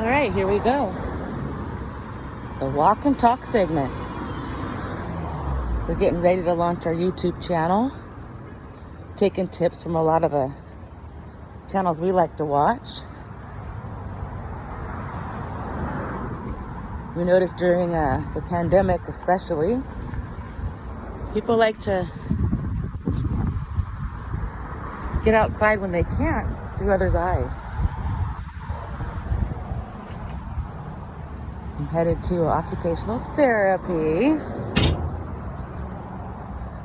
All right, here we go. The walk and talk segment. We're getting ready to launch our YouTube channel. Taking tips from a lot of channels we like to watch. We noticed during the pandemic especially, people like to get outside when they can't through others' eyes. I'm headed to occupational therapy.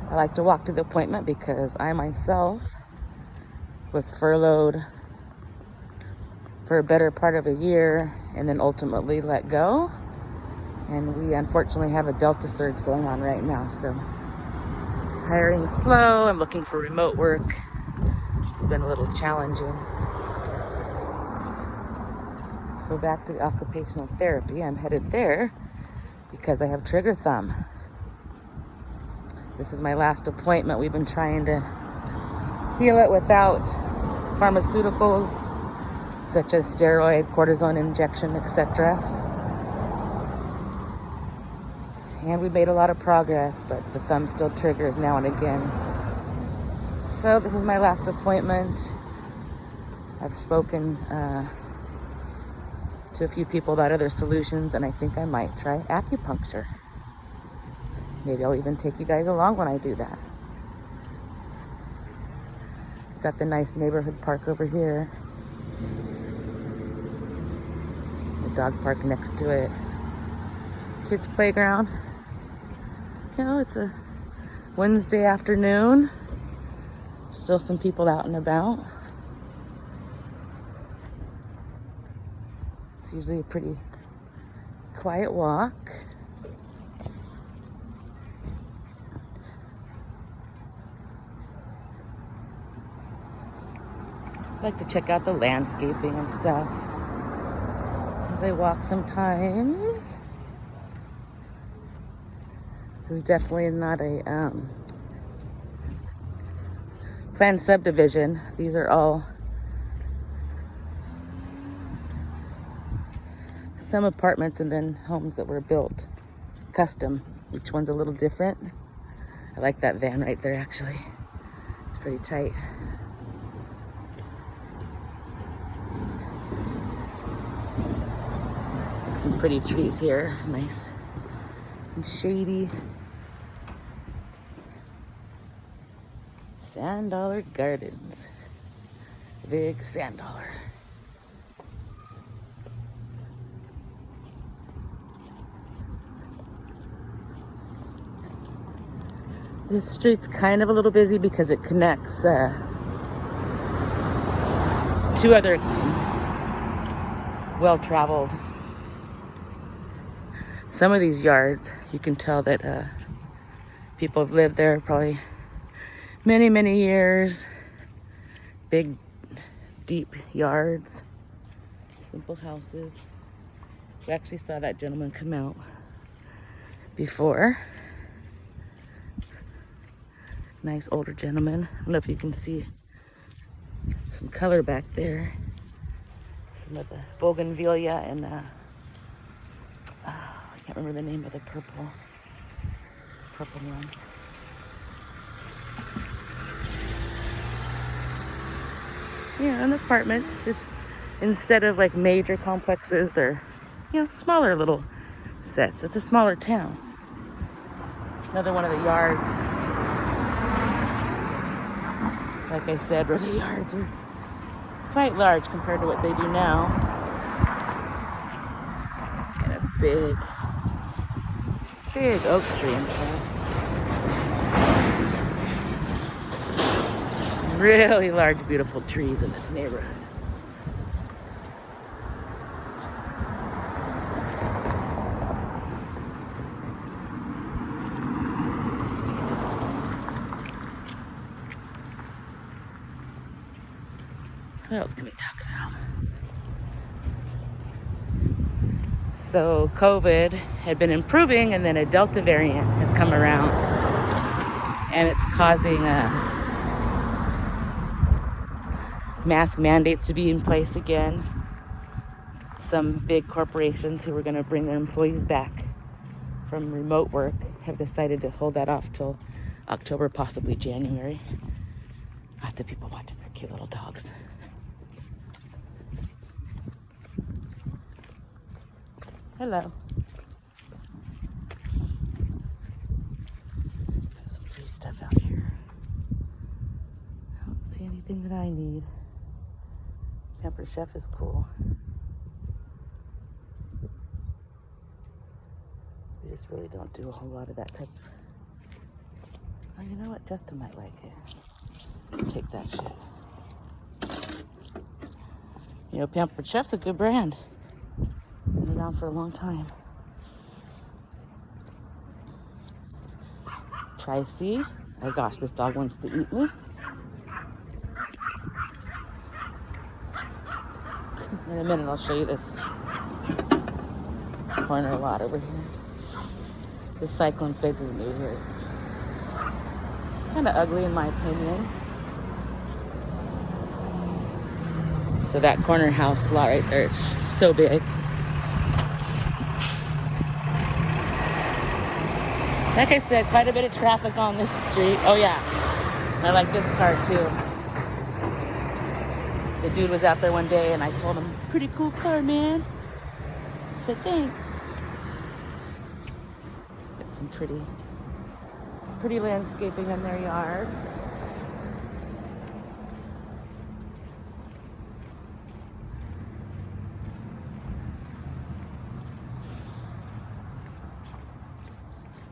I like to walk to the appointment because I myself was furloughed for a better part of a year and then ultimately let go. And we unfortunately have a Delta surge going on right now. So hiring is slow. I'm looking for remote work. It's been a little challenging. So back to the occupational therapy. I'm headed there because I have trigger thumb. This is my last appointment. We've been trying to heal it without pharmaceuticals such as steroid, cortisone injection, etc. And we made a lot of progress, but the thumb still triggers now and again. So this is my last appointment. I've spoken to a few people about other solutions, and I think I might try acupuncture. Maybe I'll even take you guys along when I do that. Got the nice neighborhood park over here. The dog park next to it. Kids playground. You know, it's a Wednesday afternoon. Still some people out and about. It's usually a pretty quiet walk. I like to check out the landscaping and stuff as I walk sometimes. This is definitely not a planned subdivision. These are all some apartments and then homes that were built custom. Each one's a little different. I like that van right there actually. It's pretty tight. Some pretty trees here, nice and shady. Sand Dollar Gardens, big Sand Dollar. This street's kind of a little busy because it connects two other well-traveled. Some of these yards, you can tell that people have lived there probably many, many years. Big, deep yards, simple houses. We actually saw that gentleman come out before. Nice older gentleman. I don't know if you can see some color back there. Some of the bougainvillea and I can't remember the name of the purple one. Yeah, and apartments. It's instead of like major complexes, they're smaller little sets. It's a smaller town. Another one of the yards. Like I said, where the yards are quite large compared to what they do now. And a big oak tree in front. Really large, beautiful trees in this neighborhood. What else can we talk about? So COVID had been improving, and then a Delta variant has come around, and it's causing mask mandates to be in place again. some big corporations who were going to bring their employees back from remote work have decided to hold that off till October, possibly January. Lots of people watching their cute little dogs. Hello. Got some free stuff out here. I don't see anything that I need. Pampered Chef is cool. We just really don't do a whole lot of that type of... Oh, you know what? Justin might like it. Take that shit. You know, Pampered Chef's a good brand. Been around for a long time. Pricey. Oh gosh, this dog wants to eat me. In a minute, I'll show you this corner lot over here. This cyclone fence is new here. It's kind of ugly in my opinion. So that corner house lot right there, it's so big. Like I said, quite a bit of traffic on this street. Oh yeah, I like this car too. The dude was out there one day and I told him, pretty cool car, man. He said, thanks. Got some pretty landscaping in their yard.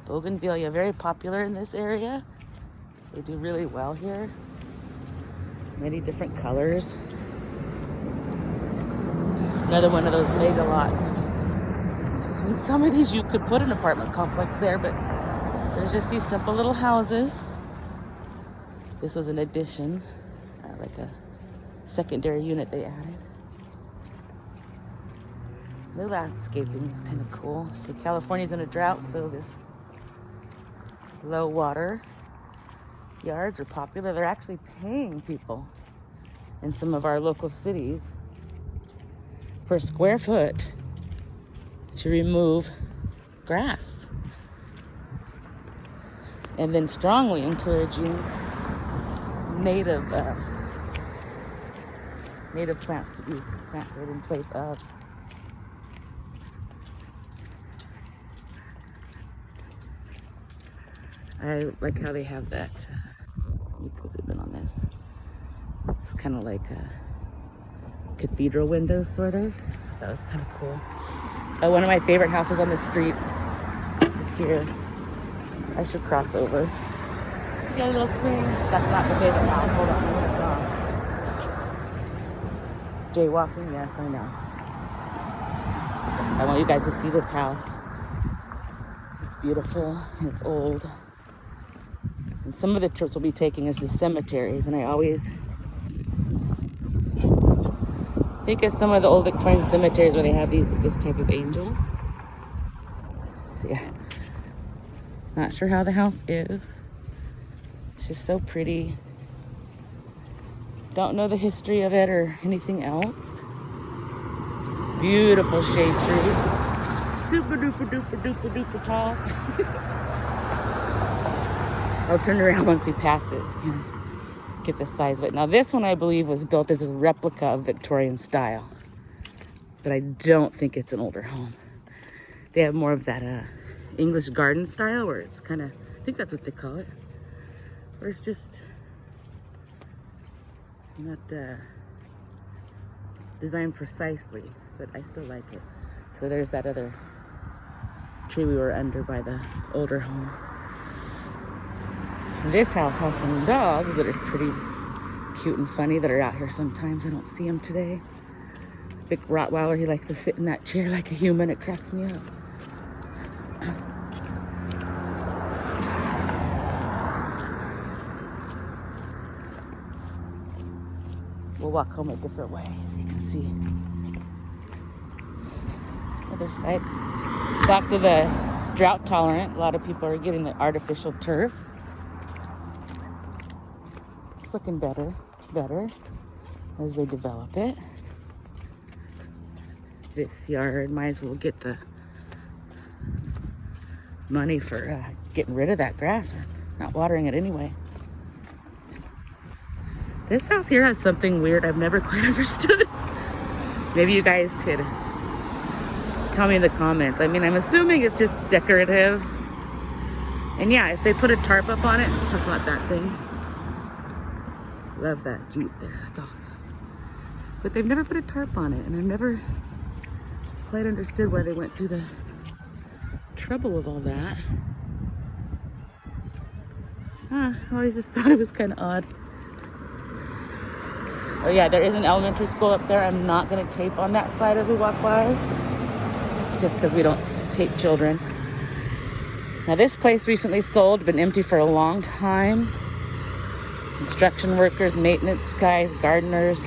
Bougainvillea, very popular in this area. They do really well here. Many different colors. Another one of those mega lots. I mean, some of these you could put an apartment complex there, but there's just these simple little houses. This was an addition, like a secondary unit they added. The landscaping is kind of cool. Okay, California's in a drought, so this low water yards are popular. They're actually paying people in some of our local cities per square foot to remove grass, and then strongly encouraging native plants to be planted in place of. I like how they have that. Let me zoom in on this. It's kind of like a cathedral windows, sort of. That was kind of cool. Oh, one of my favorite houses on the street is here. I should cross over. Get a little swing. That's not the favorite house. Hold on. Jaywalking, yes, I know. I want you guys to see this house. It's beautiful and it's old. And some of the trips we'll be taking is to cemeteries, and I always think of some of the old Victorian cemeteries where they have this type of angel. Yeah. Not sure how the house is. It's just so pretty. Don't know the history of it or anything else. Beautiful shade tree. Super duper duper duper duper tall. I'll turn around once we pass it. Get the size of it. Now this one I believe was built as a replica of Victorian style, but I don't think it's an older home. They have more of that English garden style where it's kind of, I think that's what they call it, where it's just not designed precisely, but I still like it. So there's that other tree we were under by the older home. This house has some dogs that are pretty cute and funny that are out here sometimes. I don't see him today. Big Rottweiler, he likes to sit in that chair like a human. It cracks me up. We'll walk home a different way, as you can see. Other sites. Back to the drought tolerant. A lot of people are getting the artificial turf. It's looking better as they develop it. this yard. Might as well get the money for getting rid of that grass or not watering it anyway. This house here has something weird I've never quite understood. Maybe you guys could tell me in the comments. I mean, I'm assuming it's just decorative. And yeah, if they put a tarp up on it, we'll talk about that thing. Love that Jeep there, that's awesome. But they've never put a tarp on it, and I've never quite understood why they went through the trouble with all that. I always just thought it was kind of odd. Oh yeah, there is an elementary school up there. I'm not gonna tape on that side as we walk by, just because we don't tape children. Now this place recently sold, been empty for a long time. Construction workers, maintenance guys, gardeners,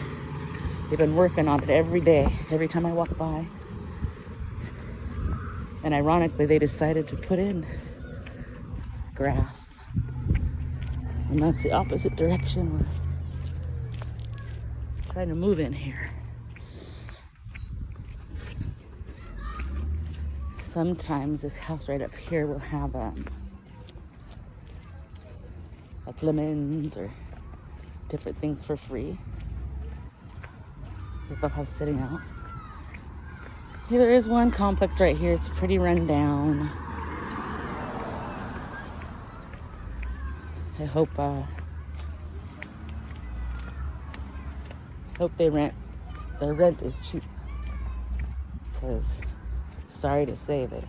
they've been working on it every day, every time I walk by. And ironically, they decided to put in grass. And that's the opposite direction we're trying to move in here. Sometimes this house right up here will have like lemons or different things for free that they'll have sitting out. Yeah, there is one complex right here. It's pretty run down. I hope their rent is cheap, because sorry to say that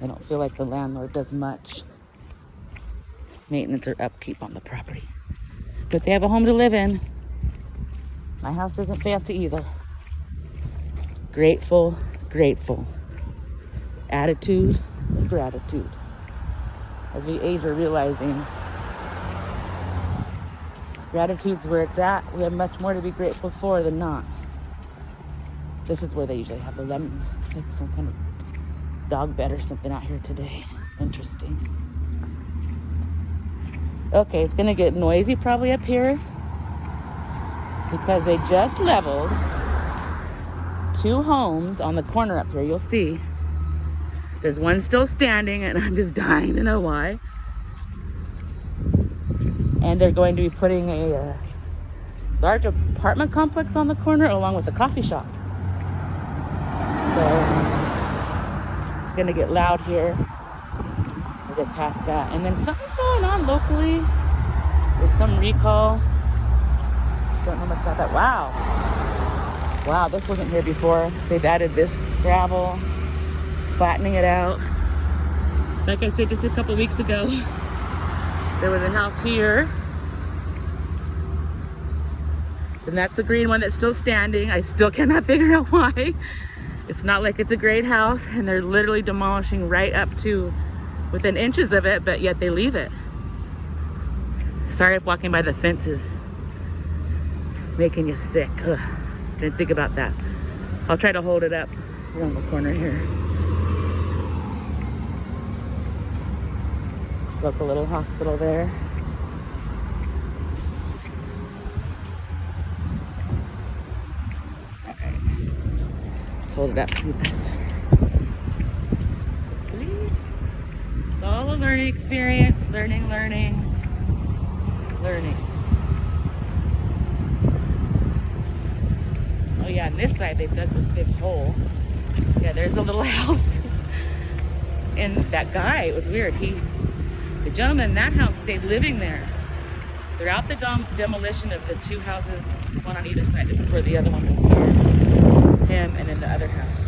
I don't feel like the landlord does much maintenance or upkeep on the property. But they have a home to live in. My house isn't fancy either. Grateful, grateful. Attitude of gratitude. As we age, we're realizing gratitude's where it's at. We have much more to be grateful for than not. This is where they usually have the lemons. Looks like some kind of dog bed or something out here today. Interesting. Okay, it's gonna get noisy probably up here because they just leveled 2 homes on the corner up here. You'll see. There's one still standing, and I'm just dying to know why. And they're going to be putting a large apartment complex on the corner along with a coffee shop. So it's gonna get loud here as I pass that. And then something's going on locally with some recall. Don't know much about that. Wow, this wasn't here before. They've added this gravel, flattening it out. Like I said just a couple weeks ago, there was a house here. And that's the green one that's still standing. I still cannot figure out why. It's not like it's a great house, and they're literally demolishing right up to within inches of it, but yet they leave it. Sorry if walking by the fence is making you sick. Ugh, didn't think about that. I'll try to hold it up around the corner here. Local little hospital there. Hold it up, see if that's better. It's all a learning experience. Learning. Oh yeah, on this side they've dug this big hole. Yeah, there's a little house. And that guy, it was weird. The gentleman in that house stayed living there throughout the demolition of the 2 houses, one on either side. This is where the other one was here. Him and then the other house.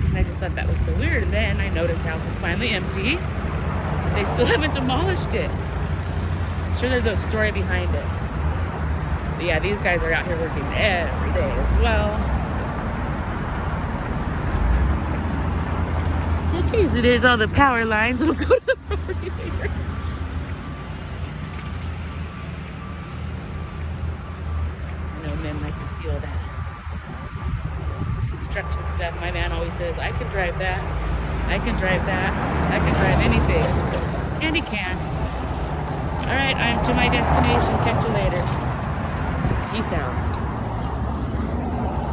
And I just thought that was so weird. And then I noticed the house was finally empty. They still haven't demolished it. I'm sure there's a story behind it. But yeah, these guys are out here working every day as well. Okay, so there's all the power lines that'll go to the property later. I know men like to see all that construction stuff. My man always says, I can drive that, I can drive that, I can drive anything. And he can. Alright, I'm to my destination. Catch you later. Peace out.